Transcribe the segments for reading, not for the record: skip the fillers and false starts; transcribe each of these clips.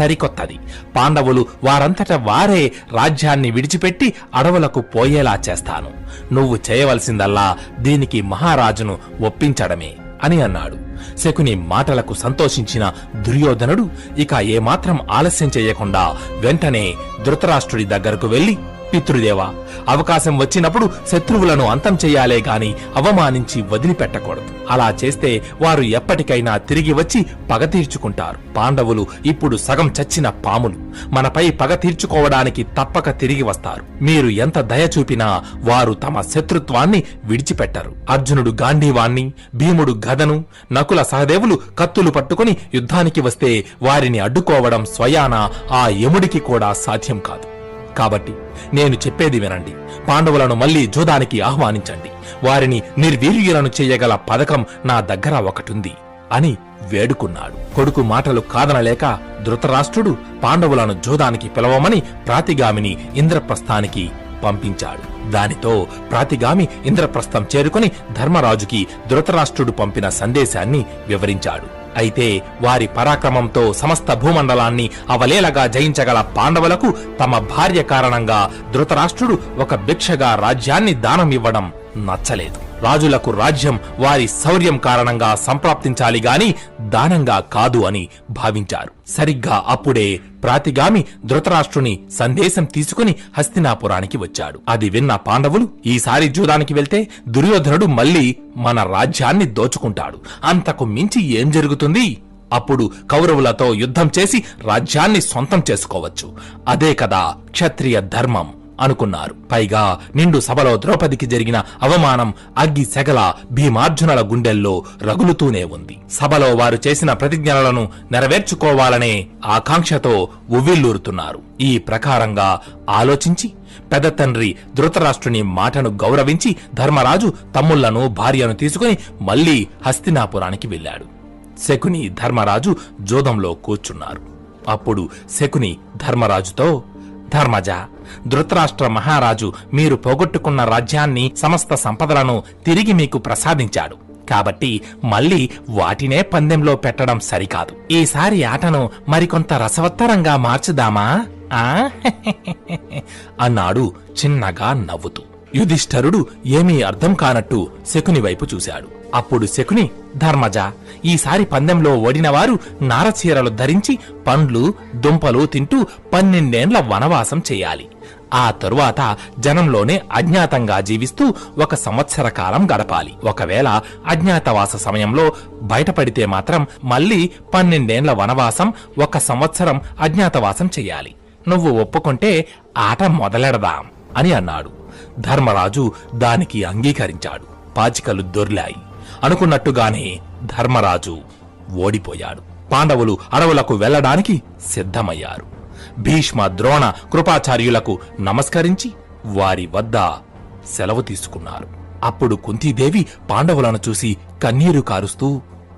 సరికొత్తది. పాండవులు వారంతట వారే రాజ్యాన్ని విడిచిపెట్టి అడవులకు పోయేలా చేస్తాను. నువ్వు చేయవలసిందల్లా దీనికి మహారాజును ఒప్పించడమే అని అన్నాడు. శకుని మాటలకు సంతోషించిన దుర్యోధనుడు ఇక ఏమాత్రం ఆలస్యం చేయకుండా వెంటనే ధృతరాష్ట్రుడి దగ్గరకు వెళ్లి, పితృదేవా, అవకాశం వచ్చినప్పుడు శత్రువులను అంతం చెయ్యాలే గాని అవమానించి వదిలిపెట్టకూడదు. అలా చేస్తే వారు ఎప్పటికైనా తిరిగి వచ్చి పగ తీర్చుకుంటారు. పాండవులు ఇప్పుడు సగం చచ్చిన పాములు. మనపై పగ తీర్చుకోవడానికి తప్పక తిరిగి వస్తారు. మీరు ఎంత దయ చూపినా వారు తమ శత్రుత్వాన్ని విడిచిపెట్టరు. అర్జునుడు గాంధీవాన్ని, భీముడు గదను, నకుల సహదేవులు కత్తులు పట్టుకుని యుద్ధానికి వస్తే వారిని అడ్డుకోవడం స్వయాన ఆ యముడికి కూడా సాధ్యం కాదు. కాబట్టి నేను చెప్పేది వినండి. పాండవులను మళ్లీ జూదానికి ఆహ్వానించండి. వారిని నిర్వీర్యులను చెయ్యగల పథకం నా దగ్గర ఒకటుంది అని వేడుకున్నాడు. కొడుకు మాటలు కాదనలేక ధృతరాష్ట్రుడు పాండవులను జూదానికి పిలవమని ప్రాతిగామిని ఇంద్రప్రస్థానికి పంపించాడు. దానితో ప్రాతిగామి ఇంద్రప్రస్థం చేరుకుని ధర్మరాజుకి ధృతరాష్ట్రుడు పంపిన సందేశాన్ని వివరించాడు. అయితే వారి పరాక్రమంతో సమస్త భూమండలాన్ని అవలేలగా జయించగల పాండవులకు తమ భార్య కారణంగా ధృతరాష్ట్రుడు ఒక భిక్షగా రాజ్యాన్ని దానం ఇవ్వడం నచ్చలేదు. రాజులకు రాజ్యం వారి శౌర్యం కారణంగా సంప్రాప్తించాలి గాని దానంగా కాదు అని భావించారు. సరిగ్గా అప్పుడే ప్రాతిగామి ధృతరాష్ట్రుని సందేశం తీసుకుని హస్తినాపురానికి వచ్చాడు. అది విన్న పాండవులు, ఈసారి జూదానికి వెళ్తే దుర్యోధనుడు మళ్లీ మన రాజ్యాన్ని దోచుకుంటాడు. అంతకు మించి ఏం జరుగుతుంది? అప్పుడు కౌరవులతో యుద్ధం చేసి రాజ్యాన్ని సొంతం చేసుకోవచ్చు. అదే కదా క్షత్రియ ధర్మం అనుకున్నారు. పైగా నిండు సభలో ద్రౌపదికి జరిగిన అవమానం అగ్గి సెగల భీమార్జునుల గుండెల్లో రగులుతూనే ఉంది. సభలో వారు చేసిన ప్రతిజ్ఞలను నెరవేర్చుకోవాలనే ఆకాంక్షతో ఉవ్విల్లూరుతున్నారు. ఈ ప్రకారంగా ఆలోచించి పెద్ద తండ్రి ధృతరాష్ట్రుని మాటను గౌరవించి ధర్మరాజు తమ్ముళ్లను భార్యను తీసుకుని మళ్లీ హస్తినాపురానికి వెళ్లాడు. శకుని ధర్మరాజు జూదంలో కూర్చున్నారు. అప్పుడు శకుని ధర్మరాజుతో, ధర్మజ, ధృతరాష్ట్ర మహారాజు మీరు పోగొట్టుకున్న రాజ్యాన్ని సమస్త సంపదలను తిరిగి మీకు ప్రసాదించాడు. కాబట్టి మళ్లీ వాటినే పందెంలో పెట్టడం సరికాదు. ఈసారి ఆటను మరికొంత రసవత్తరంగా మార్చుదామా అన్నాడు చిన్నగా నవ్వుతూ. యుధిష్ఠరుడు ఏమీ అర్థం కానట్టు శకుని వైపు చూశాడు. అప్పుడు శకుని, ధర్మజ, ఈసారి పందెంలో ఓడినవారు నారచీరలు ధరించి పండ్లు దుంపలు తింటూ 12 ఏండ్ల వనవాసం చేయాలి. ఆ తరువాత జనంలోనే అజ్ఞాతంగా జీవిస్తూ 1 సంవత్సర కాలం గడపాలి. ఒకవేళ అజ్ఞాతవాస సమయంలో బయటపడితే మాత్రం మళ్లీ 12 ఏండ్ల వనవాసం, 1 సంవత్సరం అజ్ఞాతవాసం చెయ్యాలి. నువ్వు ఒప్పుకుంటే ఆట మొదలెడదాం అని అన్నాడు. ధర్మరాజు దానికి అంగీకరించాడు. పాచికలు దొర్లాయి. అనుకున్నట్టుగానే ధర్మరాజు ఓడిపోయాడు. పాండవులు అడవులకు వెళ్లడానికి సిద్ధమయ్యారు. భీష్మ, ద్రోణ, కృపాచార్యులకు నమస్కరించి వారి వద్ద సెలవు తీసుకున్నారు. అప్పుడు కుంతీదేవి పాండవులను చూసి కన్నీరు కారుస్తూ,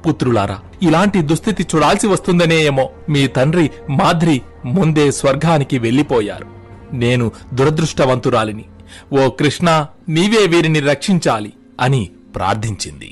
పుత్రులారా, ఇలాంటి దుస్థితి చూడాల్సి వస్తుందనే ఏమో మీ తండ్రి మాద్రి ముందే స్వర్గానికి వెళ్లిపోయారు. నేను దురదృష్టవంతురాలిని. ఓ కృష్ణ, నీవే వీరిని రక్షించాలి అని ప్రార్థించింది.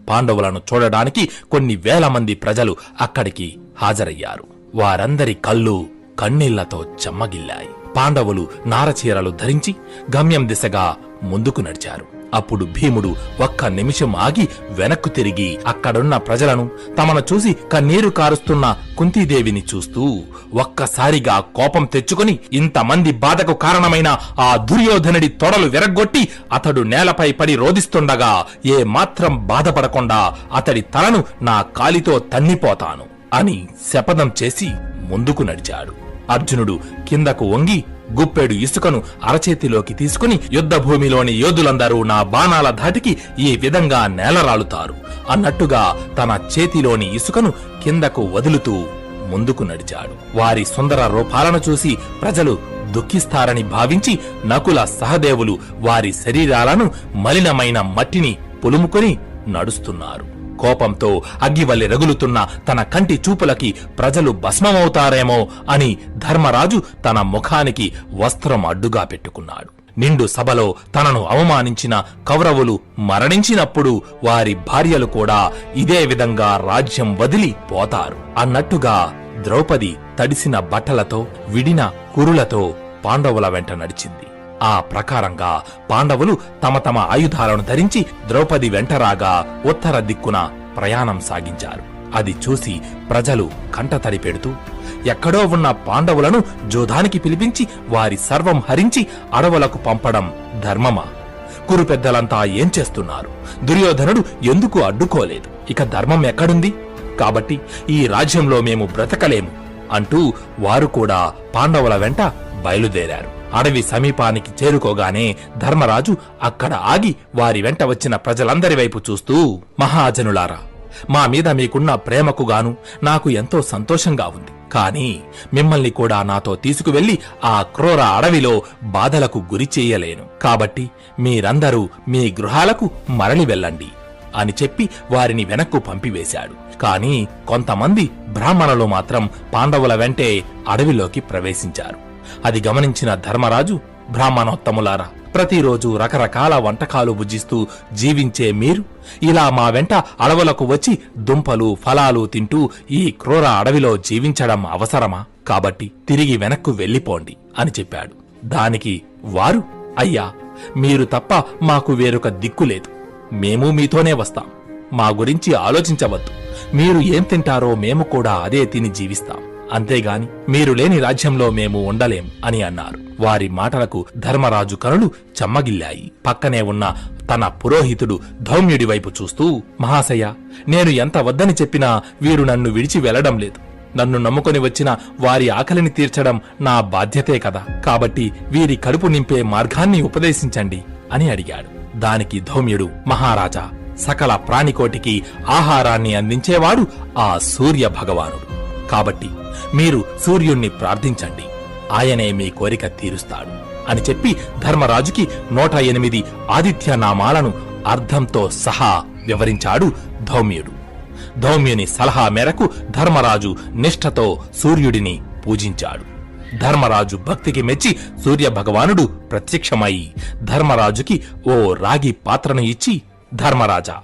పాండవులను చూడడానికి కొన్ని వేల మంది ప్రజలు అక్కడికి హాజరయ్యారు. వారందరి కళ్ళు కన్నీళ్లతో చెమ్మగిల్లాయి. పాండవులు నారచీరలు ధరించి గమ్యం దిశగా ముందుకు నడిచారు. అప్పుడు భీముడు ఒక్క నిమిషం ఆగి వెనక్కు తిరిగి అక్కడున్న ప్రజలను, తమను చూసి కన్నీరు కారుస్తున్న కుంతీదేవిని చూస్తూ ఒక్కసారిగా కోపం తెచ్చుకుని, ఇంతమంది బాధకు కారణమైన ఆ దుర్యోధనుడి తొడలు విరగ్గొట్టి అతడు నేలపై పడి రోదిస్తుండగా ఏ మాత్రం బాధపడకుండా అతడి తలను నా కాలితో తన్నిపోతాను అని శపథం చేసి ముందుకు నడిచాడు. అర్జునుడు కిందకు వంగి గుప్పెడు ఇసుకను అరచేతిలోకి తీసుకుని, యుద్ధభూమిలోని యోధులందరూ నా బాణాల ధాటికి ఈ విధంగా నేలరాలుతారు అన్నట్టుగా తన చేతిలోని ఇసుకను కిందకు వదులుతూ ముందుకు నడిచాడు. వారి సుందర రూపాలను చూసి ప్రజలు దుఃఖిస్తారని భావించి నకుల సహదేవులు వారి శరీరాలను మలినమైన మట్టిని పులుముకొని నడుస్తున్నారు. కోపంతో అగ్గివల్లి రగులుతున్న తన కంటి చూపులకి ప్రజలు భస్మమవుతారేమో అని ధర్మరాజు తన ముఖానికి వస్త్రం అడ్డుగా పెట్టుకున్నాడు. నిండు సభలో తనను అవమానించిన కౌరవులు మరణించినప్పుడు వారి భార్యలు కూడా ఇదే విధంగా రాజ్యం వదిలి పోతారు అన్నట్టుగా ద్రౌపది తడిసిన బట్టలతో విడిన కురులతో పాండవుల వెంట నడిచింది. ఆ ప్రకారంగా పాండవులు తమ తమ ఆయుధాలను ధరించి ద్రౌపది వెంటరాగా ఉత్తర దిక్కున ప్రయాణం సాగించారు. అది చూసి ప్రజలు కంటతడి పెడుతూ, ఎక్కడో ఉన్న పాండవులను జోధానికి పిలిపించి వారి సర్వం హరించి అడవులకు పంపడం ధర్మమా? కురు పెద్దలంతా ఏం చేస్తున్నారు? దుర్యోధనుడు ఎందుకు అడ్డుకోలేదు? ఇక ధర్మం ఎక్కడుంది? కాబట్టి ఈ రాజ్యంలో మేము బ్రతకలేము అంటూ వారు కూడా పాండవుల వెంట బయలుదేరారు. అడవి సమీపానికి చేరుకోగానే ధర్మరాజు అక్కడ ఆగి వారి వెంట వచ్చిన ప్రజలందరి వైపు చూస్తూ, మహాజనులారా, మా మీద మీకున్న ప్రేమకు గాను నాకు ఎంతో సంతోషంగా ఉంది. కాని మిమ్మల్ని కూడా నాతో తీసుకువెళ్లి ఆ క్రూర అడవిలో బాధలకు గురి చెయ్యలేను. కాబట్టి మీరందరూ మీ గృహాలకు మరలి వెళ్ళండి అని చెప్పి వారిని వెనక్కు పంపివేశాడు. కాని కొంతమంది బ్రాహ్మణులు మాత్రం పాండవుల వెంటే అడవిలోకి ప్రవేశించారు. అది గమనించిన ధర్మరాజు, బ్రాహ్మణోత్తములారా, ప్రతిరోజు రకరకాల వంటకాలు భుజిస్తూ జీవించే మీరు ఇలా మా వెంట అడవులకు వచ్చి దుంపలు ఫలాలు తింటూ ఈ క్రూర అడవిలో జీవించడం అవసరమా? కాబట్టి తిరిగి వెనక్కు వెళ్ళిపోండి అని చెప్పాడు. దానికి వారు, అయ్యా, మీరు తప్ప మాకు వేరొక దిక్కులేదు. మేము మీతోనే వస్తాం. మా గురించి ఆలోచించవద్దు. మీరు ఏం తింటారో మేము కూడా అదే తిని జీవిస్తాం. అంతేగాని మీరు లేని రాజ్యంలో మేము ఉండలేం అని అన్నారు. వారి మాటలకు ధర్మరాజు కనులు చెమ్మగిల్లాయి. పక్కనే ఉన్న తన పురోహితుడు ధౌమ్యుడి వైపు చూస్తూ, మహాశయ, నేను ఎంత వద్దని చెప్పినా వీరు నన్ను విడిచి వెళ్లడం లేదు. నన్ను నమ్ముకొని వచ్చిన వారి ఆకలిని తీర్చడం నా బాధ్యతే కదా. కాబట్టి వీరి కడుపు నింపే మార్గాన్ని ఉపదేశించండి అని అడిగాడు. దానికి ధౌమ్యుడు, మహారాజా, సకల ప్రాణికోటికి ఆహారాన్ని అందించేవాడు ఆ సూర్య భగవానుడు. కాబట్టి మీరు సూర్యుణ్ణి ప్రార్థించండి, ఆయనే మీ కోరిక తీరుస్తాడు అని చెప్పి ధర్మరాజుకి 108 ఆదిత్యనామాలను అర్థంతో సహా వివరించాడు ధౌమ్యుడు. ధౌమ్యుని సలహా మేరకు ధర్మరాజు నిష్ఠతో సూర్యుడిని పూజించాడు. ధర్మరాజు భక్తికి మెచ్చి సూర్య భగవానుడు ప్రత్యక్షమై ధర్మరాజుకి ఓ రాగి పాత్రను ఇచ్చి, ధర్మరాజా,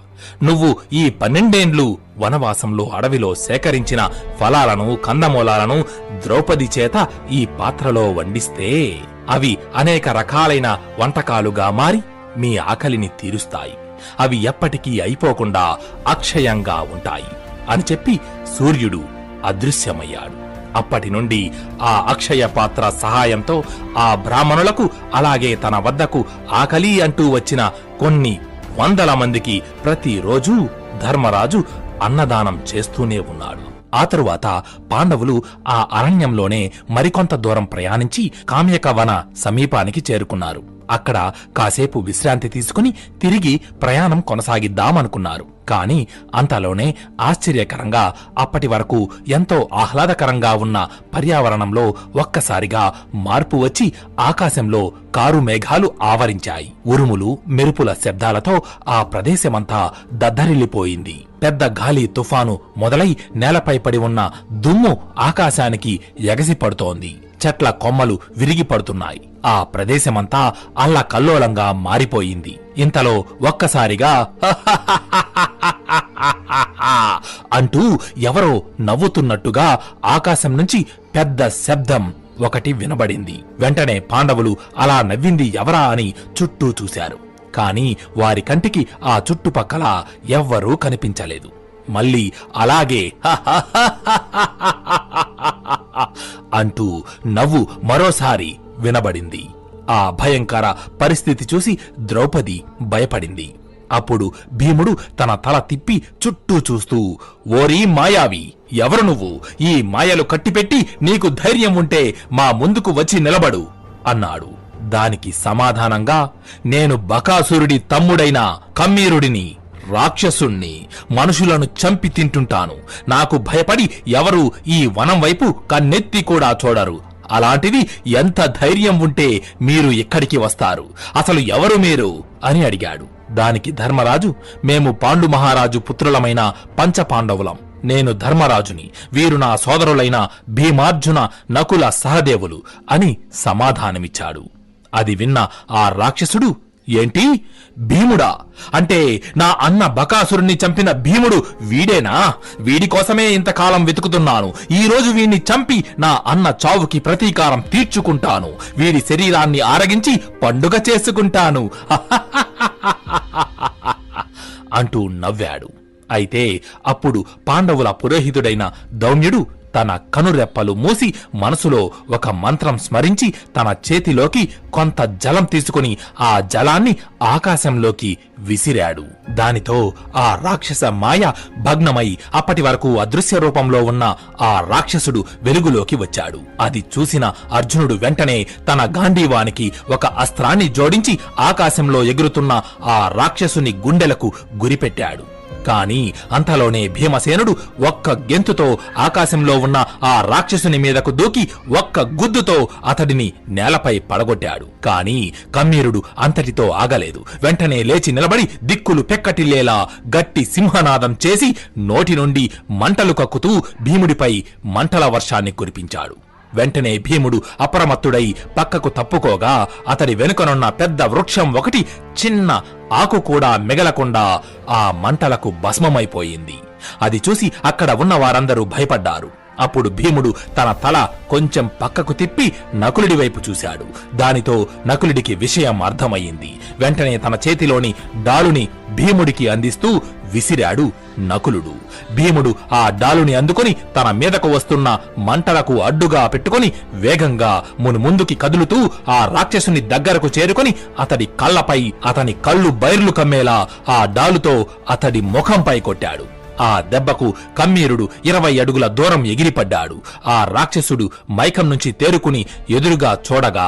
నువ్వు ఈ 12 ఏండ్లు వనవాసంలో అడవిలో సేకరించిన ఫలాలను కందమూలాలను ద్రౌపది చేత ఈ పాత్రలో వండిస్తే అవి అనేక రకాలైన వంటకాలుగా మారి మీ ఆకలిని తీరుస్తాయి. అవి ఎప్పటికీ అయిపోకుండా అక్షయంగా ఉంటాయి అని చెప్పి సూర్యుడు అదృశ్యమయ్యాడు. అప్పటి నుండి ఆ అక్షయ పాత్ర సహాయంతో ఆ బ్రాహ్మణులకు, అలాగే తన వద్దకు ఆకలి అంటూ వచ్చిన కొన్ని 100 మందికి ప్రతిరోజూ ధర్మరాజు అన్నదానం చేస్తూనే ఉన్నాడు. ఆ తరువాత పాండవులు ఆ అరణ్యంలోనే మరికొంత దూరం ప్రయాణించి కామ్యక వన సమీపానికి చేరుకున్నారు. అక్కడ కాసేపు విశ్రాంతి తీసుకుని తిరిగి ప్రయాణం కొనసాగిద్దామనుకున్నారు. కాని అంతలోనే ఆశ్చర్యకరంగా అప్పటి వరకు ఎంతో ఆహ్లాదకరంగా ఉన్న పర్యావరణంలో ఒక్కసారిగా మార్పు వచ్చి ఆకాశంలో కారు మేఘాలు ఆవరించాయి. ఉరుములు మెరుపుల శబ్దాలతో ఆ ప్రదేశమంతా దద్దరిల్లిపోయింది. పెద్ద గాలి తుఫాను మొదలై నేలపై పడి ఉన్న దుమ్ము ఆకాశానికి ఎగసి పడుతోంది. చెట్ల కొమ్మలు విరిగి పడుతున్నాయి. ఆ ప్రదేశమంతా అల్లకల్లోలంగా మారిపోయింది. ఇంతలో ఒక్కసారిగా అంటూ ఎవరో నవ్వుతున్నట్టుగా ఆకాశం నుంచి పెద్ద శబ్దం ఒకటి వినబడింది. వెంటనే పాండవులు అలా నవ్వింది ఎవరా అని చుట్టూ చూశారు. కాని వారి కంటికి ఆ చుట్టుపక్కల ఎవ్వరూ కనిపించలేదు. మళ్ళీ అలాగే అంటూ నవ్వు మరోసారి వినబడింది. ఆ భయంకర పరిస్థితి చూసి ద్రౌపది భయపడింది. అప్పుడు భీముడు తన తల తిప్పి చుట్టూ చూస్తూ, ఓరీ మాయావి, ఎవరు నువ్వు? ఈ మాయలు కట్టిపెట్టి నీకు ధైర్యం ఉంటే మా ముందుకు వచ్చి నిలబడు అన్నాడు. దానికి సమాధానంగా, నేను బకాసురుడి తమ్ముడైన కమ్మీరుడిని, రాక్షసుణ్ణి, మనుషులను చంపి తింటుంటాను. నాకు భయపడి ఎవరు ఈ వనం వైపు కన్నెత్తి కూడా చూడరు. అలాంటిది ఎంత ధైర్యం ఉంటే మీరు ఇక్కడికి వస్తారు? అసలు ఎవరు మీరు అని అడిగాడు. దానికి ధర్మరాజు, మేము పాండు మహారాజు పుత్రులమైన పంచపాండవులం. నేను ధర్మరాజుని, వీరు నా సోదరులైన భీమార్జున నకుల సహదేవులు అని సమాధానమిచ్చాడు. అది విన్న ఆ రాక్షసుడు ఏంటి, భీముడా? అంటే నా అన్న బకాసురుణ్ణి చంపిన భీముడు వీడేనా? వీడి కోసమే ఇంతకాలం వెతుకుతున్నాను. ఈ రోజు వీణ్ణి చంపి నా అన్న చావుకి ప్రతీకారం తీర్చుకుంటాను. వీడి శరీరాన్ని ఆరగించి పండుగ చేసుకుంటాను అంటూ నవ్వాడు. అయితే అప్పుడు పాండవుల పురోహితుడైన దౌమ్యుడు తన కనురెప్పలు మూసి మనసులో ఒక మంత్రం స్మరించి తన చేతిలోకి కొంత జలం తీసుకుని ఆ జలాన్ని ఆకాశంలోకి విసిరాడు. దానితో ఆ రాక్షస మాయ భగ్నమై అప్పటి వరకు అదృశ్య రూపంలో ఉన్న ఆ రాక్షసుడు వెలుగులోకి వచ్చాడు. అది చూసిన అర్జునుడు వెంటనే తన గాంధీవానికి ఒక అస్త్రాన్ని జోడించి ఆకాశంలో ఎగురుతున్న ఆ రాక్షసుని గుండెలకు గురిపెట్టాడు. కాని అంతలోనే భీమసేనుడు ఒక్క గెంతుతో ఆకాశంలో ఉన్న ఆ రాక్షసుని మీదకు దూకి ఒక్క గుద్దుతో అతడిని నేలపై పడగొట్టాడు. కాని కమ్మీరుడు అంతటితో ఆగలేదు. వెంటనే లేచి నిలబడి దిక్కులు పెక్కటిల్లేలా గట్టి సింహనాదం చేసి నోటి నుండి మంటలు కక్కుతూ భీముడిపై మంటల వర్షాన్ని కురిపించాడు. వెంటనే భీముడు అప్రమత్తుడై పక్కకు తప్పుకోగా అతడి వెనుకనున్న పెద్ద వృక్షం ఒకటి చిన్న ఆకు కూడా మిగలకుండా ఆ మంటలకు భస్మమైపోయింది. అది చూసి అక్కడ ఉన్న వారందరూ భయపడ్డారు. అప్పుడు భీముడు తన తల కొంచెం పక్కకు తిప్పి నకులుడి వైపు చూశాడు. దానితో నకులుడికి విషయం అర్థమయ్యింది. వెంటనే తన చేతిలోని డాలుని భీముడికి అందిస్తూ విసిరాడు నకులుడు. భీముడు ఆ డాలుని అందుకొని తన మీదకు వస్తున్న మంటలకు అడ్డుగా పెట్టుకుని వేగంగా ముందుకి కదులుతూ ఆ రాక్షసుని దగ్గరకు చేరుకొని అతడి కళ్ళపై అతని కళ్ళు బైర్లు కమ్మేలా ఆ డాలుతో అతడి ముఖంపై కొట్టాడు. ఆ దెబ్బకు కమ్మీరుడు 20 అడుగుల దూరం ఎగిరిపడ్డాడు. ఆ రాక్షసుడు మైకం నుంచి తేరుకుని ఎదురుగా చూడగా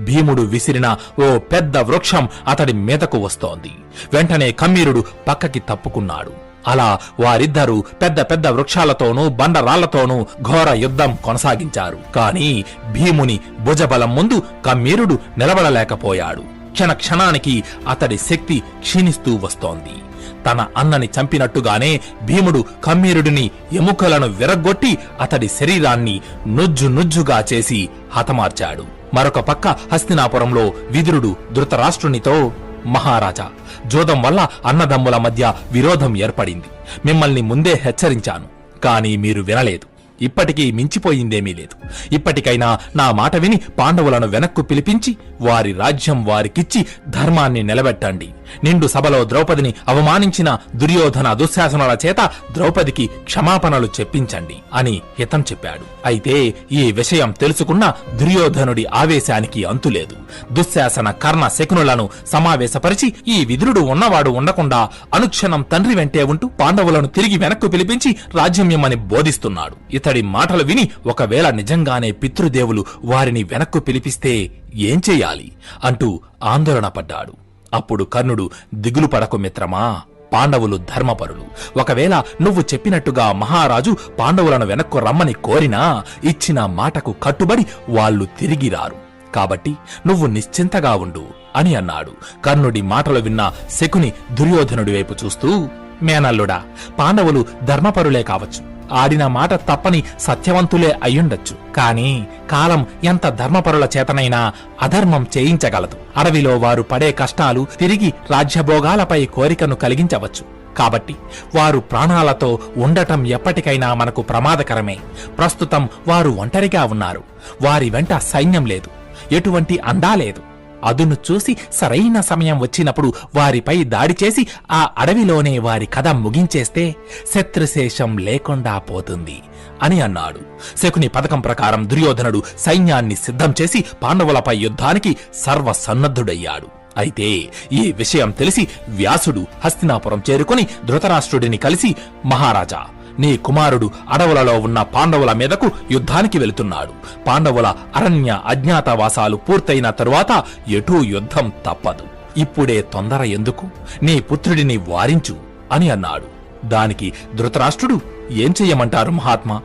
భీముడు విసిరిన ఓ పెద్ద వృక్షం అతడి మీదకు వస్తోంది. వెంటనే కమ్మీరుడు పక్కకి తప్పుకున్నాడు. అలా వారిద్దరూ పెద్ద పెద్ద వృక్షాలతోనూ బండరాళ్లతోనూ ఘోర యుద్ధం కొనసాగించారు. కాని భీముని భుజబలం ముందు కమ్మీరుడు నిలబడలేకపోయాడు. క్షణానికి అతడి శక్తి క్షీణిస్తూ వస్తోంది. తన అన్నని చంపినట్టుగానే భీముడు కమ్మీరుడిని ఎముకలను విరగ్గొట్టి అతడి శరీరాన్ని నుజ్జుగా చేసి హతమార్చాడు. మరొక పక్క హస్తినాపురంలో విదురుడు ధృతరాష్ట్రునితో, మహారాజా, జూదం వల్ల అన్నదమ్ముల మధ్య విరోధం ఏర్పడింది. మిమ్మల్ని ముందే హెచ్చరించాను, కాని మీరు వినలేదు. ఇప్పటికీ మించిపోయిందేమీ లేదు. ఇప్పటికైనా నా మాట విని పాండవులను వెనక్కు పిలిపించి వారి రాజ్యం వారికిచ్చి ధర్మాన్ని నిలబెట్టండి. నిండు సభలో ద్రౌపదిని అవమానించిన దుర్యోధన దుశ్శాసనాల చేత ద్రౌపదికి క్షమాపణలు చెప్పించండి అని హితం చెప్పాడు. అయితే ఈ విషయం తెలుసుకున్న దుర్యోధనుడి ఆవేశానికి అంతులేదు. దుశ్శాసన కర్ణ శకునులను సమావేశపరిచి ఈ విదురుడు ఉన్నవాడు ఉండకుండా అనుక్షణం తండ్రి వెంటే ఉంటూ పాండవులను తిరిగి వెనక్కు పిలిపించి రాజ్యమిమ్మని బోధిస్తున్నాడు. ఇతడి మాటలు విని ఒకవేళ నిజంగానే పితృదేవులు వారిని వెనక్కు పిలిపిస్తే ఏం చెయ్యాలి అంటూ ఆందోళన పడ్డాడు. అప్పుడు కర్ణుడు, దిగులు పడకు మిత్రమా, పాండవులు ధర్మపరులు. ఒకవేళ నువ్వు చెప్పినట్టుగా మహారాజు పాండవులను వెనక్కు రమ్మని కోరినా ఇచ్చిన మాటకు కట్టుబడి వాళ్ళు తిరిగి రారు. కాబట్టి నువ్వు నిశ్చింతగా ఉండు అని అన్నాడు. కర్ణుడి మాటలు విన్న శకుని దుర్యోధనుడి వైపు చూస్తూ, మేనల్లుడా, పాండవులు ధర్మపరులే కావచ్చు, ఆడిన మాట తప్పని సత్యవంతులే అయ్యుండొచ్చు. కాని కాలం ఎంత ధర్మపరుల చేతనైనా అధర్మం చేయించగలదు. అడవిలో వారు పడే కష్టాలు తిరిగి రాజ్యభోగాలపై కోరికను కలిగించవచ్చు. కాబట్టి వారు ప్రాణాలతో ఉండటం ఎప్పటికైనా మనకు ప్రమాదకరమే. ప్రస్తుతం వారు ఒంటరిగా ఉన్నారు. వారి వెంట సైన్యం లేదు, ఎటువంటి అండా లేదు. అదును చూసి సరైన సమయం వచ్చినప్పుడు వారిపై దాడి చేసి ఆ అడవిలోనే వారి కథ ముగించేస్తే శత్రుశేషం లేకుండా పోతుంది అని అన్నాడు. శకుని పథకం ప్రకారం దుర్యోధనుడు సైన్యాన్ని సిద్ధం చేసి పాండవులపై యుద్ధానికి సర్వసన్నద్ధుడయ్యాడు. అయితే ఈ విషయం తెలిసి వ్యాసుడు హస్తినాపురం చేరుకుని ధృతరాష్ట్రుడిని కలిసి, మహారాజా, నీ కుమారుడు అడవులలో ఉన్న పాండవుల మీదకు యుద్ధానికి వెళుతున్నాడు. పాండవుల అరణ్య అజ్ఞాతవాసాలు పూర్తయిన తరువాత ఎటూ యుద్ధం తప్పదు. ఇప్పుడే తొందర ఎందుకు? నీ పుత్రుడిని వారించు అని అన్నాడు. దానికి ధృతరాష్ట్రుడు, ఏం చెయ్యమంటారు మహాత్మా?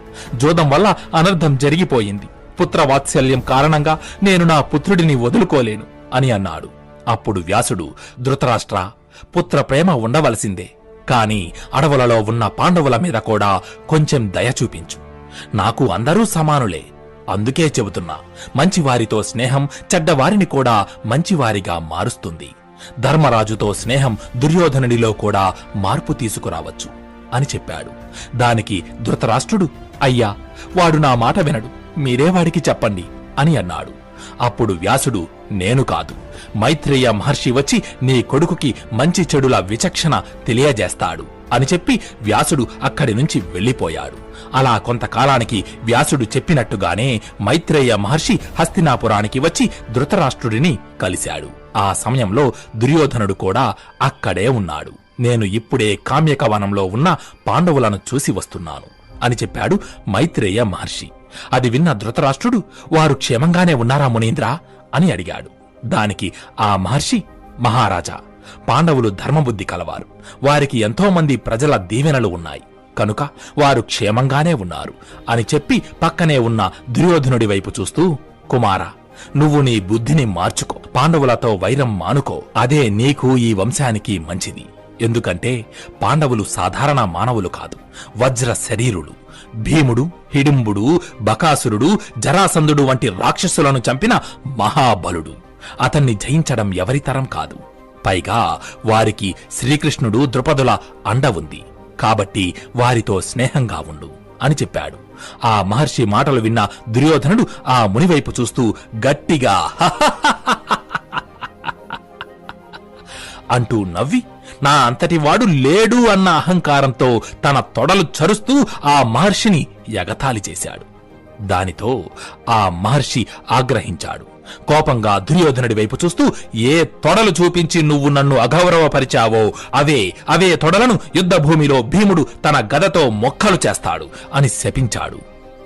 జూదం వల్ల అనర్థం జరిగిపోయింది. పుత్రవాత్సల్యం కారణంగా నేను నా పుత్రుడిని వదులుకోలేను అని అన్నాడు. అప్పుడు వ్యాసుడు, ధృతరాష్ట్ర, పుత్ర ప్రేమ ఉండవలసిందే. కాని అడవులలో ఉన్న పాండవుల మీద కూడా కొంచెం దయ చూపించు. నాకు అందరూ సమానులే. అందుకే చెబుతున్నా, మంచివారితో స్నేహం చెడ్డవారిని కూడా మంచివారిగా మారుస్తుంది ధర్మరాజుతో స్నేహం దుర్యోధనుడిలో కూడా మార్పు తీసుకురావచ్చు అని చెప్పాడు. దానికి ధృతరాష్ట్రుడు, అయ్యా, వాడు నా మాట వినడు, మీరే వాడికి చెప్పండి అని అన్నాడు. అప్పుడు వ్యాసుడు, నేను కాదు, మైత్రేయ మహర్షి వచ్చి నీ కొడుకుకి మంచి చెడుల విచక్షణ తెలియజేస్తాడు అని చెప్పి వ్యాసుడు అక్కడి నుంచి వెళ్లిపోయాడు. అలా కొంతకాలానికి వ్యాసుడు చెప్పినట్టుగానే మైత్రేయ మహర్షి హస్తినాపురానికి వచ్చి ధృతరాష్ట్రుడిని కలిశాడు. ఆ సమయంలో దుర్యోధనుడు కూడా అక్కడే ఉన్నాడు. నేను ఇప్పుడే కామ్యక వనంలో ఉన్న పాండవులను చూసి వస్తున్నాను అని చెప్పాడు మైత్రేయ మహర్షి. అది విన్న ధృతరాష్ట్రుడు, వారు క్షేమంగానే ఉన్నారా మునీంద్ర అని అడిగాడు. దానికి ఆ మహర్షి, మహారాజా, పాండవులు ధర్మబుద్ధి కలవారు, వారికి ఎంతో మంది ప్రజల దీవెనలు ఉన్నాయి కనుక వారు క్షేమంగానే ఉన్నారు అని చెప్పి పక్కనే ఉన్న దుర్యోధనుడి వైపు చూస్తూ, కుమారా, నువ్వు నీ బుద్ధిని మార్చుకో, పాండవులతో వైరం మానుకో, అదే నీకు ఈ వంశానికి మంచిది. ఎందుకంటే పాండవులు సాధారణ మానవులు కాదు, వజ్ర శరీరులు. భీముడు, హిడింబుడు, బకాసురుడు, జరాసంధుడు వంటి రాక్షసులను చంపిన మహాబలుడు. అతన్ని జయించడం ఎవరితరం కాదు. పైగా వారికి శ్రీకృష్ణుడు, ద్రుపదుల అండ ఉంది. కాబట్టి వారితో స్నేహంగా ఉండు అని చెప్పాడు. ఆ మహర్షి మాటలు విన్న దుర్యోధనుడు ఆ మునివైపు చూస్తూ గట్టిగా అంటూ నవ్వి, నా అంతటి వాడు లేడు అన్న అహంకారంతో తన తొడలు చరుస్తూ ఆ మహర్షిని ఎగతాళి చేశాడు. దానితో ఆ మహర్షి ఆగ్రహించాడు. కోపంగా దుర్యోధనుడి వైపు చూస్తూ, ఏ తొడలు చూపించి నువ్వు నన్ను అగౌరవపరిచావో అవే తొడలను యుద్ధభూమిలో భీముడు తన గదతో మొక్కలు చేస్తాడు అని శపించాడు.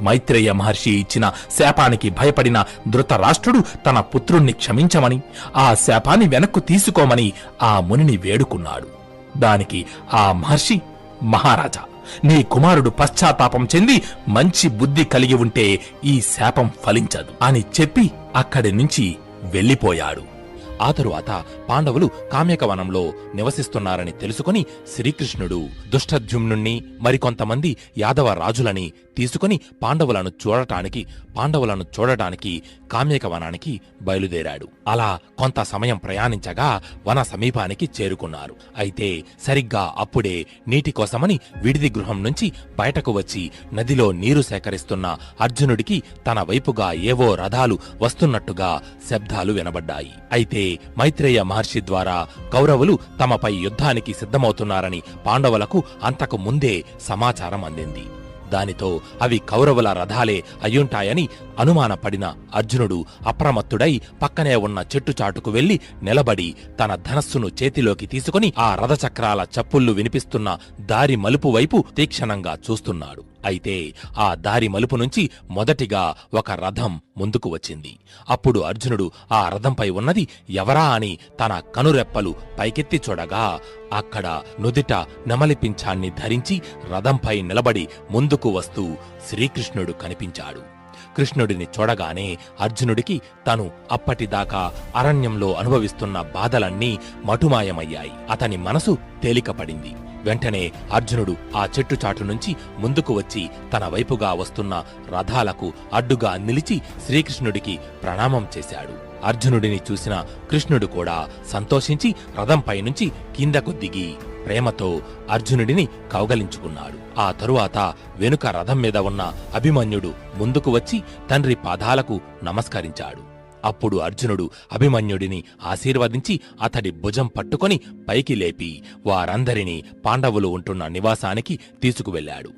మైత్రేయ మహర్షి ఇచ్చిన శాపానికి భయపడిన ధృతరాష్ట్రుడు తన పుత్రుణ్ణి క్షమించమని, ఆ శాపాన్ని వెనక్కు తీసుకోమని ఆ మునిని వేడుకున్నాడు. దానికి ఆ మహర్షి, మహారాజా, నీ కుమారుడు పశ్చాత్తాపం చెంది మంచి బుద్ధి కలిగి ఉంటే ఈ శాపం ఫలించదు అని చెప్పి అక్కడి నుంచి వెళ్లిపోయాడు. ఆ తరువాత పాండవులు కామ్యకవనంలో నివసిస్తున్నారని తెలుసుకుని శ్రీకృష్ణుడు దుష్టద్యుమ్నుణ్ణి మరికొంతమంది యాదవ రాజులని తీసుకుని పాండవులను చూడటానికి కామ్యకవనానికి బయలుదేరాడు. అలా కొంత సమయం ప్రయాణించగా వన సమీపానికి చేరుకున్నారు. అయితే సరిగ్గా అప్పుడే నీటి కోసమని విడిది గృహం నుంచి బయటకు వచ్చి నదిలో నీరు సేకరిస్తున్న అర్జునుడికి తన వైపుగా ఏవో రథాలు వస్తున్నట్టుగా శబ్దాలు వినబడ్డాయి. అయితే మైత్రేయ మహర్షి ద్వారా కౌరవులు తమపై యుద్ధానికి సిద్ధమవుతున్నారని పాండవులకు అంతకు ముందే సమాచారం అందింది. దానితో అవి కౌరవుల రథాలే అయ్యుంటాయని అనుమానపడిన అర్జునుడు అప్రమత్తుడై పక్కనే ఉన్న చెట్టు చాటుకు వెళ్లి నిలబడి తన ధనస్సును చేతిలోకి తీసుకుని ఆ రథచక్రాల చప్పుళ్లు వినిపిస్తున్న దారి మలుపు వైపు తీక్షణంగా చూస్తున్నాడు. అయితే ఆ దారి మలుపు నుంచి మొదటిగా ఒక రథం ముందుకు వచ్చింది. అప్పుడు అర్జునుడు ఆ రథంపై ఉన్నది ఎవరా అని తన కనురెప్పలు పైకెత్తి చూడగా అక్కడ నుదిట నెమలిపించాన్ని ధరించి రథంపై నిలబడి ముందుకు వస్తూ శ్రీకృష్ణుడు కనిపించాడు. కృష్ణుడిని చూడగానే అర్జునుడికి తను అప్పటిదాకా అరణ్యంలో అనుభవిస్తున్న బాధలన్నీ మటుమాయమయ్యాయి. అతని మనసు తేలికపడింది. వెంటనే అర్జునుడు ఆ చెట్టుచాటు నుంచి ముందుకు వచ్చి తన వైపుగా వస్తున్న రథాలకు అడ్డుగా నిలిచి శ్రీకృష్ణుడికి ప్రణామం చేశాడు. అర్జునుడిని చూసిన కృష్ణుడు కూడా సంతోషించి రథంపై నుంచి కిందకు దిగి ప్రేమతో అర్జునుడిని కౌగలించుకున్నాడు. ఆ తరువాత వెనుక రథం మీద ఉన్న అభిమన్యుడు ముందుకు వచ్చి తండ్రి పాదాలకు నమస్కరించాడు. అప్పుడు అర్జునుడు అభిమన్యుడిని ఆశీర్వదించి అతడి భుజం పట్టుకొని పైకి లేపి వారందరినీ పాండవులు ఉంటున్న నివాసానికి తీసుకువెళ్లాడు.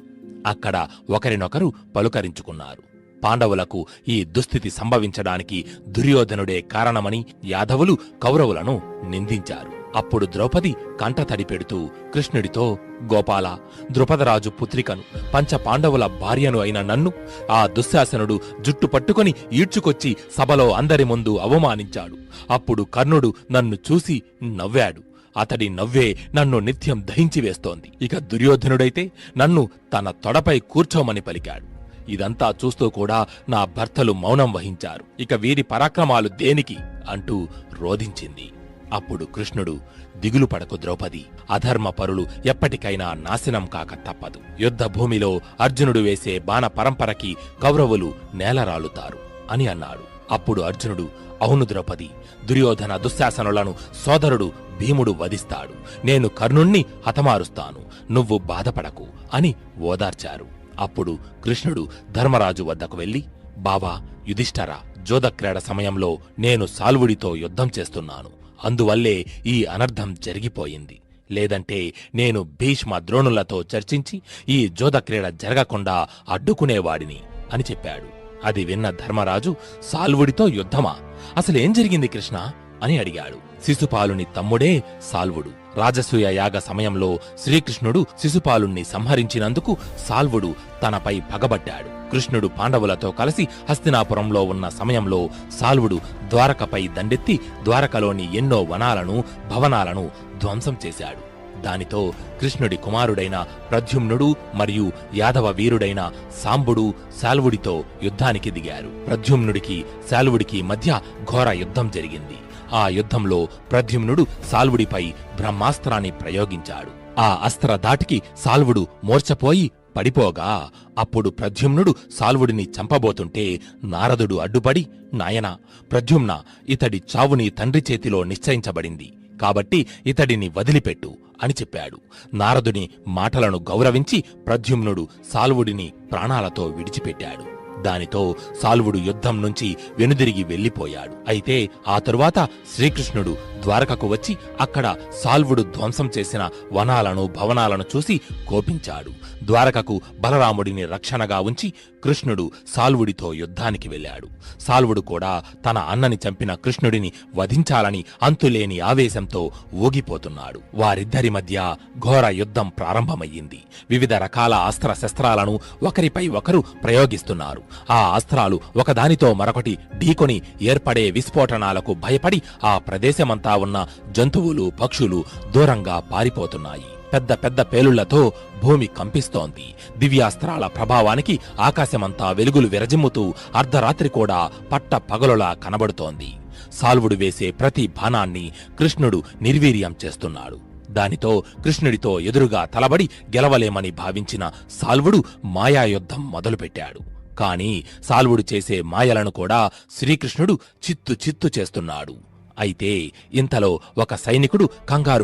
అక్కడ ఒకరినొకరు పలుకరించుకున్నారు. పాండవులకు ఈ దుస్థితి సంభవించడానికి దుర్యోధనుడే కారణమని యాదవులు కౌరవులను నిందించారు. అప్పుడు ద్రౌపది కంటతడి పెడుతూ కృష్ణుడితో, గోపాల, ద్రుపదరాజు పుత్రికను, పంచ పాండవుల భార్యను అయిన నన్ను ఆ దుశ్శాసనుడు జుట్టు పట్టుకుని ఈడ్చుకొచ్చి సభలో అందరి ముందు అవమానించాడు. అప్పుడు కర్ణుడు నన్ను చూసి నవ్వాడు. అతడి నవ్వే నన్ను నిత్యం దహించివేస్తోంది. ఇక దుర్యోధనుడైతే నన్ను తన తొడపై కూర్చోమని పలికాడు. ఇదంతా చూస్తూ కూడా నా భర్తలు మౌనం వహించారు. ఇక వీరి పరాక్రమాలు దేనికి అంటూ రోధించింది. అప్పుడు కృష్ణుడు, దిగులు పడకు ద్రౌపది, అధర్మపరులు ఎప్పటికైనా నాశనం కాక తప్పదు. యుద్ధ భూమిలో అర్జునుడు వేసే బాణ పరంపరకి కౌరవులు నేలరాలుతారు అని అన్నాడు. అప్పుడు అర్జునుడు, అవును ద్రౌపది, దుర్యోధన దుశ్శాసనులను సోదరుడు భీముడు వధిస్తాడు. నేను కర్ణుణ్ణి హతమారుస్తాను, నువ్వు బాధపడకు అని ఓదార్చారు. అప్పుడు కృష్ణుడు ధర్మరాజు వద్దకు వెళ్లి, బావా యుధిష్ఠరా, జోదక్రీడ సమయంలో నేను సాల్వుడితో యుద్ధం చేస్తున్నాను, అందువల్లే ఈ అనర్థం జరిగిపోయింది. లేదంటే నేను భీష్మ ద్రోణులతో చర్చించి ఈ జోదక్రీడ జరగకుండా అడ్డుకునేవాడిని అని చెప్పాడు. అది విన్న ధర్మరాజు, సాల్వుడితో యుద్ధమా? అసలేం జరిగింది కృష్ణ అని అడిగాడు. శిశుపాలుని తమ్ముడే సాల్వుడు. రాజసూయ యాగ సమయంలో శ్రీకృష్ణుడు శిశుపాలుణ్ణి సంహరించినందుకు సాల్వుడు తనపై పగబట్టాడు. కృష్ణుడు పాండవులతో కలిసి హస్తినాపురంలో ఉన్న సమయంలో సాల్వుడు ద్వారకపై దండెత్తి ద్వారకలోని ఎన్నో వనాలను భవనాలను ధ్వంసం చేశాడు. దానితో కృష్ణుడి కుమారుడైన ప్రద్యుమ్నుడు మరియు యాదవ వీరుడైన సాంబుడు శాల్వుడితో యుద్ధానికి దిగారు. ప్రద్యుమ్నుడికి శాల్వుడికి మధ్య ఘోర యుద్ధం జరిగింది. ఆ యుద్ధంలో ప్రద్యుమ్నుడు సాల్వుడిపై బ్రహ్మాస్త్రాన్ని ప్రయోగించాడు. ఆ అస్త్ర ధాటికి సాల్వుడు మూర్ఛపోయి పడిపోగా అప్పుడు ప్రద్యుమ్నుడు సాల్వుడిని చంపబోతుంటే నారదుడు అడ్డుపడి, నాయనా ప్రద్యుమ్న, ఇతడి చావు నీ తండ్రి చేతిలో నిశ్చయించబడింది, కాబట్టి ఇతడిని వదిలిపెట్టు అని చెప్పాడు. నారదుని మాటలను గౌరవించి ప్రద్యుమ్నుడు సాల్వుడిని ప్రాణాలతో విడిచిపెట్టాడు. దానితో సాల్వుడు యుద్ధం నుంచి వెనుదిరిగి వెళ్లిపోయాడు. అయితే ఆ తరువాత శ్రీకృష్ణుడు ద్వారకకు వచ్చి అక్కడ సాల్వుడు ధ్వంసం చేసిన వనాలను భవనాలను చూసి కోపించాడు. ద్వారకకు బలరాముడిని రక్షణగా ఉంచి కృష్ణుడు సాల్వుడితో యుద్ధానికి వెళ్ళాడు. సాల్వుడు కూడా తన అన్నని చంపిన కృష్ణుడిని వధించాలని అంతులేని ఆవేశంతో ఊగిపోతున్నాడు. వారిద్దరి మధ్య ఘోర యుద్ధం ప్రారంభమయ్యింది. వివిధ రకాల అస్త్ర శస్త్రాలను ఒకరిపై ఒకరు ప్రయోగిస్తున్నారు. ఆ అస్త్రాలు ఒకదానితో మరొకటి ఢీకొని ఏర్పడే విస్ఫోటనాలకు భయపడి ఆ ప్రదేశమంతా ఉన్న జంతువులు పక్షులు దూరంగా పారిపోతున్నాయి. పెద్ద పెద్ద పేలుళ్లతో భూమి కంపిస్తోంది. దివ్యాస్త్రాల ప్రభావానికి ఆకాశమంతా వెలుగులు విరజిమ్ముతూ అర్ధరాత్రి కూడా పట్ట పగలులా కనబడుతోంది. సాల్వుడు వేసే ప్రతి బాణాన్ని కృష్ణుడు నిర్వీర్యం చేస్తున్నాడు. దానితో కృష్ణుడితో ఎదురుగా తలబడి గెలవలేమని భావించిన సాల్వుడు మాయాయుద్ధం మొదలుపెట్టాడు. కాని సాల్వుడు చేసే మాయలను కూడా శ్రీకృష్ణుడు చిత్తు చిత్తు చేస్తున్నాడు. అయితే ఇంతలో ఒక సైనికుడు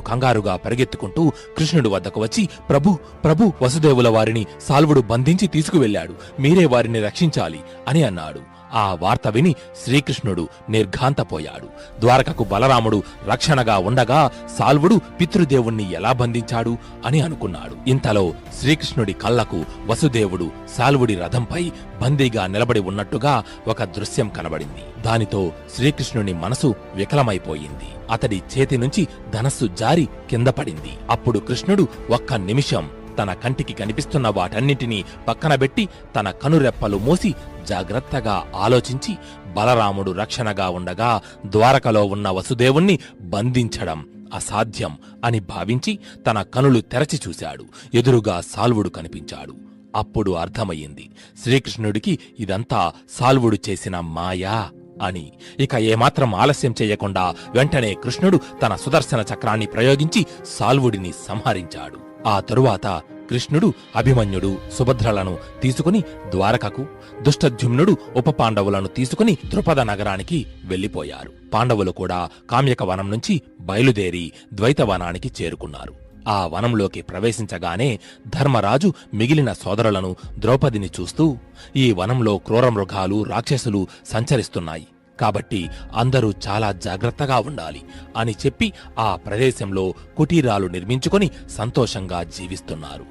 కంగారుగా పరిగెత్తుకుంటూ కృష్ణుడు వద్దకు వచ్చి, ప్రభు ప్రభు, వసుదేవుల వారిని సాల్వుడు బంధించి తీసుకువెళ్లాడు, మీరే వారిని రక్షించాలి అని అన్నాడు. ఆ వార్త విని శ్రీకృష్ణుడు నిర్ఘాంతపోయాడు. ద్వారకకు బలరాముడు రక్షణగా ఉండగా సాల్వుడు పితృదేవుణ్ణి ఎలా బంధించాడు అని అనుకున్నాడు. ఇంతలో శ్రీకృష్ణుడి కళ్లకు వసుదేవుడు సాల్వుడి రథంపై బందీగా నిలబడి ఉన్నట్టుగా ఒక దృశ్యం కనబడింది. దానితో శ్రీకృష్ణుని మనసు వికలమైపోయింది. అతడి చేతి నుంచి ధనస్సు జారి కింద పడింది. అప్పుడు కృష్ణుడు ఒక్క నిమిషం తన కంటికి కనిపిస్తున్న వాటన్నింటినీ పక్కనబెట్టి తన కనురెప్పలు మూసి జాగ్రత్తగా ఆలోచించి బలరాముడు రక్షణగా ఉండగా ద్వారకలో ఉన్న వసుదేవుణ్ణి బంధించడం అసాధ్యం అని భావించి తన కనులు తెరచి చూశాడు. ఎదురుగా సాల్వుడు కనిపించాడు. అప్పుడు అర్థమయ్యింది శ్రీకృష్ణుడికి ఇదంతా సాల్వుడు చేసిన మాయా అని. ఇక ఏమాత్రం ఆలస్యం చేయకుండా వెంటనే కృష్ణుడు తన సుదర్శన చక్రాన్ని ప్రయోగించి సాల్వుడిని సంహరించాడు. ఆ తరువాత కృష్ణుడు అభిమన్యుడు సుభద్రలను తీసుకుని ద్వారకకు, దుష్టద్యుమ్నుడు ఉప పాండవులను తీసుకుని ద్రుపద నగరానికి వెళ్లిపోయారు. పాండవులు కూడా కామ్యక వనం నుంచి బయలుదేరి ద్వైతవనానికి చేరుకున్నారు. ఆ వనంలోకి ప్రవేశించగానే ధర్మరాజు మిగిలిన సోదరులను ద్రౌపదిని చూస్తూ, ఈ వనంలో క్రూరమృగాలు రాక్షసులు సంచరిస్తున్నాయి, కాబట్టి అందరూ చాలా జాగ్రత్తగా ఉండాలి అని చెప్పి ఆ ప్రదేశంలో కుటీరాలు నిర్మించుకొని సంతోషంగా జీవిస్తున్నారు.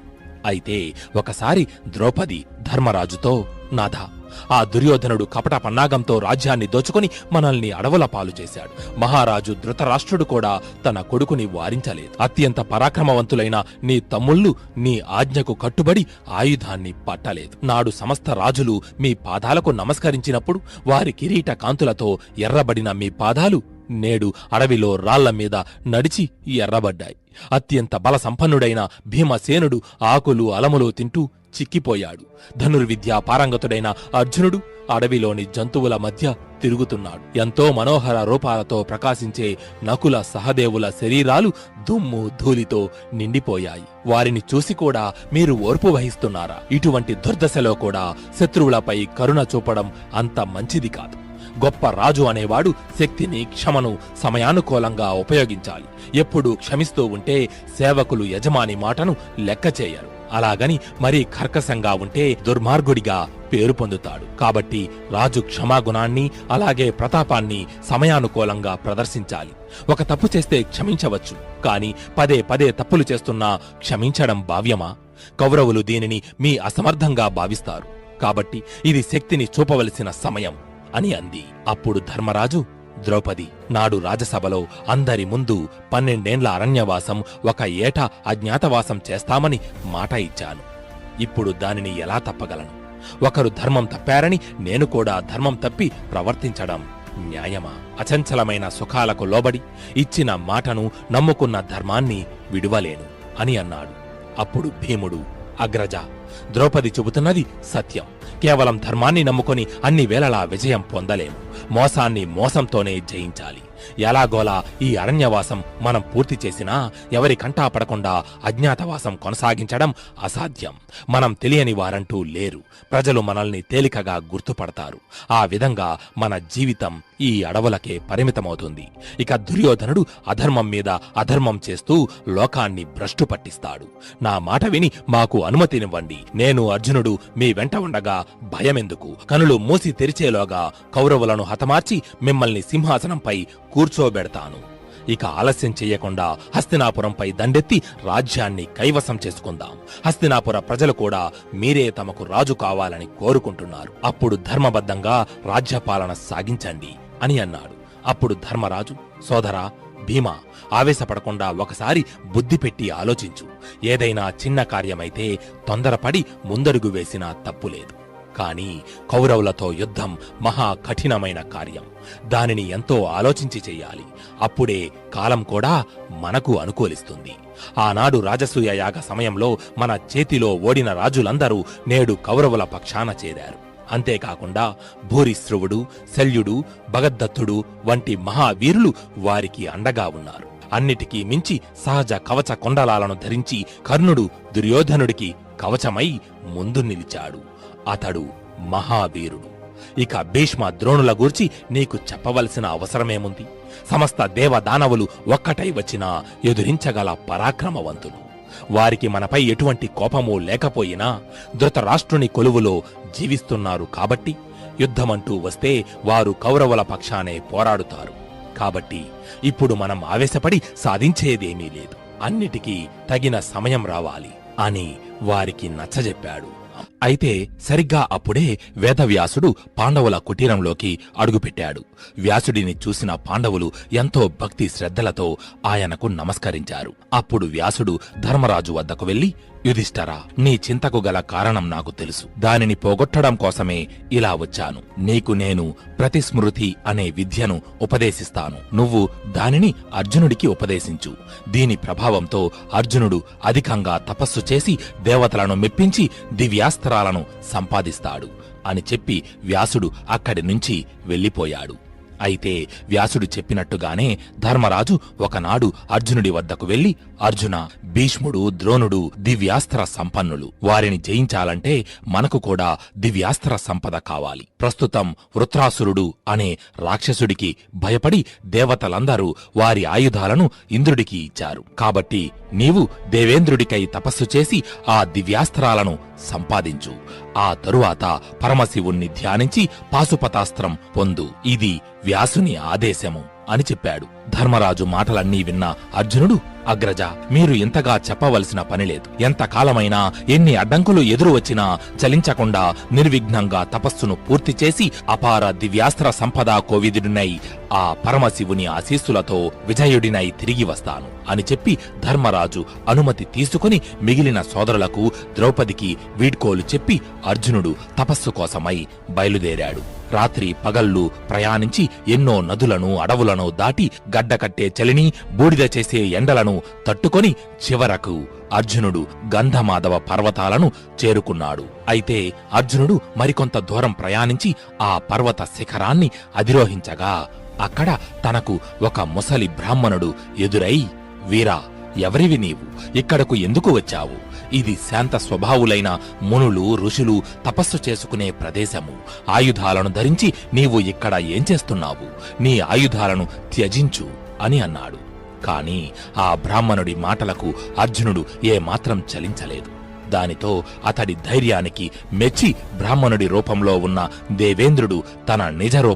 అయితే ఒకసారి ద్రౌపది ధర్మరాజుతో, నాథా, ఆ దుర్యోధనుడు కపట పన్నాగంతో రాజ్యాన్ని దోచుకుని మనల్ని అడవుల పాలు చేశాడు. మహారాజు ధృతరాష్ట్రుడు కూడా తన కొడుకుని వారించలేదు. అత్యంత పరాక్రమవంతులైన నీ తమ్ముళ్ళు నీ ఆజ్ఞకు కట్టుబడి ఆయుధాన్ని పట్టలేదు. నాడు సమస్త రాజులు మీ పాదాలకు నమస్కరించినప్పుడు వారి కిరీట కాంతులతో ఎర్రబడిన మీ పాదాలు నేడు అడవిలో రాళ్ల మీద నడిచి ఎర్రబడ్డాయి. అత్యంత బల సంపన్నుడైన భీమసేనుడు ఆకులు అలములు తింటూ చిక్కిపోయాడు. ధనుర్విద్యా పారంగతుడైన అర్జునుడు అడవిలోని జంతువుల మధ్య తిరుగుతున్నాడు. ఎంతో మనోహర రూపాలతో ప్రకాశించే నకుల సహదేవుల శరీరాలు దుమ్ము ధూళితో నిండిపోయాయి. వారిని చూసి కూడా మీరు ఓర్పు వహిస్తున్నారా? ఇటువంటి దుర్దశలో కూడా శత్రువులపై కరుణ చూపడం అంత మంచిది కాదు. గొప్ప రాజు అనేవాడు శక్తిని, క్షమను సమయానుకూలంగా ఉపయోగించాలి. ఎప్పుడూ క్షమిస్తూ ఉంటే సేవకులు యజమాని మాటను లెక్క చేయరు. అలాగని మరీ కర్కశంగా ఉంటే దుర్మార్గుడిగా పేరు పొందుతాడు. కాబట్టి రాజు క్షమాగుణాన్ని అలాగే ప్రతాపాన్ని సమయానుకూలంగా ప్రదర్శించాలి. ఒక తప్పు చేస్తే క్షమించవచ్చు, కాని పదే పదే తప్పులు చేస్తున్నా క్షమించడం భావ్యమా? కౌరవులు దీనిని మీ అసమర్థంగా భావిస్తారు. కాబట్టి ఇది శక్తిని చూపవలసిన సమయం అని అంది. అప్పుడు ధర్మరాజు, ద్రౌపది, నాడు రాజసభలో అందరి ముందు 12 అరణ్యవాసం, 1 ఏట అజ్ఞాతవాసం చేస్తామని మాట ఇచ్చాను. ఇప్పుడు దానిని ఎలా తప్పగలను? ఒకరు ధర్మం తప్పారని నేను కూడా ధర్మం తప్పి ప్రవర్తించడం న్యాయమా? అచంచలమైన సుఖాలకు లోబడి ఇచ్చిన మాటను, నమ్ముకున్న ధర్మాన్ని విడువలేను అని అన్నాడు. అప్పుడు భీముడు, అగ్రజ, ద్రౌపది చెబుతున్నది సత్యం. కేవలం ధర్మాన్ని నమ్ముకొని అన్ని వేళలా విజయం పొందలేము. మోసాన్ని మోసంతోనే జయించాలి. ఎలాగోలా ఈ అరణ్యవాసం మనం పూర్తి చేసినా ఎవరి కంటా పడకుండా అజ్ఞాతవాసం కొనసాగించడం అసాధ్యం. మనం తెలియని వారంటూ లేరు. ప్రజలు మనల్ని తేలికగా గుర్తుపడతారు. ఆ విధంగా మన జీవితం ఈ అడవులకే పరిమితమవుతుంది. ఇక దుర్యోధనుడు అధర్మం మీద అధర్మం చేస్తూ లోకాన్ని భ్రష్టు పట్టిస్తాడు. నా మాట విని మాకు అనుమతినివ్వండి. నేను, అర్జునుడు మీ వెంట ఉండగా భయమెందుకు? కనులు మూసి తెరిచేలోగా కౌరవులను హతమార్చి మిమ్మల్ని సింహాసనంపై కూర్చోబెడతాను. ఇక ఆలస్యం చెయ్యకుండా హస్తినాపురంపై దండెత్తి రాజ్యాన్ని కైవసం చేసుకుందాం. హస్తినాపుర ప్రజలు కూడా మీరే తమకు రాజు కావాలని కోరుకుంటున్నారు. అప్పుడు ధర్మబద్ధంగా రాజ్యపాలన సాగించండి అని అన్నాడు. అప్పుడు ధర్మరాజు, సోదరా భీమా, ఆవేశపడకుండా ఒకసారి బుద్ధి పెట్టి ఆలోచించు. ఏదైనా చిన్న కార్యమైతే తొందరపడి ముందడుగు వేసినా తప్పులేదు. కాని కౌరవులతో యుద్ధం మహా కఠినమైన కార్యం. దానిని ఎంతో ఆలోచించి చెయ్యాలి. అప్పుడే కాలం కూడా మనకు అనుకూలిస్తుంది. ఆనాడు రాజసూయ యాగ సమయంలో మన చేతిలో ఓడిన రాజులందరూ నేడు కౌరవుల పక్షాన చేరారు. అంతేకాకుండా భూరిశ్రవుడు, శల్యుడు, భగద్దత్తుడు వంటి మహావీరులు వారికి అండగా ఉన్నారు. అన్నిటికీ మించి సహజ కవచ కొండలాలను ధరించి కర్ణుడు దుర్యోధనుడికి కవచమై ముందు నిలిచాడు. అతడు మహావీరుడు. ఇక భీష్మ, ద్రోణుల గూర్చి నీకు చెప్పవలసిన అవసరమేముంది? సమస్త దేవదానవులు ఒక్కటై వచ్చినా ఎదురించగల పరాక్రమవంతులు. వారికి మనపై ఎటువంటి కోపమూ లేకపోయినా ధృతరాష్ట్రుని కొలువులో జీవిస్తున్నారు కాబట్టి యుద్ధమంటూ వస్తే వారు కౌరవుల పక్షానే పోరాడుతారు. కాబట్టి ఇప్పుడు మనం ఆవేశపడి సాధించేదేమీ లేదు. అన్నిటికీ తగిన సమయం రావాలి అని వారికి నచ్చజెప్పాడు. అయితే సరిగ్గా అప్పుడే వేదవ్యాసుడు పాండవుల కుటీరంలోకి అడుగుపెట్టాడు. వ్యాసుడిని చూసిన పాండవులు ఎంతో భక్తి శ్రద్ధలతో ఆయనకు నమస్కరించారు. అప్పుడు వ్యాసుడు ధర్మరాజు వద్దకు వెళ్లి, యుధిష్ఠరా, నీ చింతకు గల కారణం నాకు తెలుసు. దానిని పోగొట్టడం కోసమే ఇలా వచ్చాను. నీకు నేను ప్రతిస్మృతి అనే విద్యను ఉపదేశిస్తాను. నువ్వు దానిని అర్జునుడికి ఉపదేశించు. దీని ప్రభావంతో అర్జునుడు అధికంగా తపస్సు చేసి దేవతలను మెప్పించి దివ్యాస్త్రాలను సంపాదిస్తాడు అని చెప్పి వ్యాసుడు అక్కడి నుంచి వెళ్లిపోయాడు. అయితే వ్యాసుడు చెప్పినట్టుగానే ధర్మరాజు ఒకనాడు అర్జునుడి వద్దకు వెళ్లి, అర్జున, భీష్ముడు, ద్రోణుడు దివ్యాస్త్ర సంపన్నులు. వారిని జయించాలంటే మనకు కూడా దివ్యాస్త్ర సంపద కావాలి. ప్రస్తుతం వృత్రాసురుడు అనే రాక్షసుడికి భయపడి దేవతలందరూ వారి ఆయుధాలను ఇంద్రుడికి ఇచ్చారు. కాబట్టి నీవు దేవేంద్రుడికై తపస్సు చేసి ఆ దివ్యాస్త్రాలను సంపాదించు. ఆ తరువాత పరమశివుణ్ణి ధ్యానించి పాశుపతాస్త్రం పొందు. ఇది వ్యాసుని ఆదేశము అని చెప్పాడు. ధర్మరాజు మాటలన్నీ విన్న అర్జునుడు, అగ్రజ, మీరు ఇంతగా చెప్పవలసిన పనిలేదు. ఎంతకాలమైనా ఎన్ని అడ్డంకులు ఎదురు వచ్చినా చలించకుండా నిర్విఘ్నంగా తపస్సును పూర్తి చేసి అపార దివ్యాస్త్ర సంపద కోవిదుడినై ఆ పరమశివుని ఆశీస్సులతో విజయుడినై తిరిగి వస్తాను అని చెప్పి ధర్మరాజు అనుమతి తీసుకుని మిగిలిన సోదరులకు, ద్రౌపదికి వీడ్కోలు చెప్పి అర్జునుడు తపస్సు కోసమై బయలుదేరాడు. రాత్రి పగళ్ళు ప్రయాణించి ఎన్నో నదులను, అడవులను దాటి గడ్డకట్టే చలిని, బూడిద చేసే ఎండలను తట్టుకొని చివరకు అర్జునుడు గంధమాధవ పర్వతాలను చేరుకున్నాడు. అయితే అర్జునుడు మరికొంత దూరం ప్రయాణించి ఆ పర్వత శిఖరాన్ని అధిరోహించగా అక్కడ తనకు ఒక ముసలి బ్రాహ్మణుడు ఎదురై, వీరా, ఎవరివి నీవు? ఇక్కడకు ఎందుకు వచ్చావు? ఇది శాంత స్వభావులైన మునులు, ఋషులు తపస్సు చేసుకునే ప్రదేశము. ఆయుధాలను ధరించి నీవు ఇక్కడ ఏం చేస్తున్నావు? నీ ఆయుధాలను త్యజించు అని అన్నాడు. కాని ఆ బ్రాహ్మణుడి మాటలకు అర్జునుడు ఏమాత్రం చలించలేదు. దానితో అతడి ధైర్యానికి మెచ్చి బ్రాహ్మణుడి రూపంలో ఉన్న దేవేంద్రుడు తన నిజ రూపం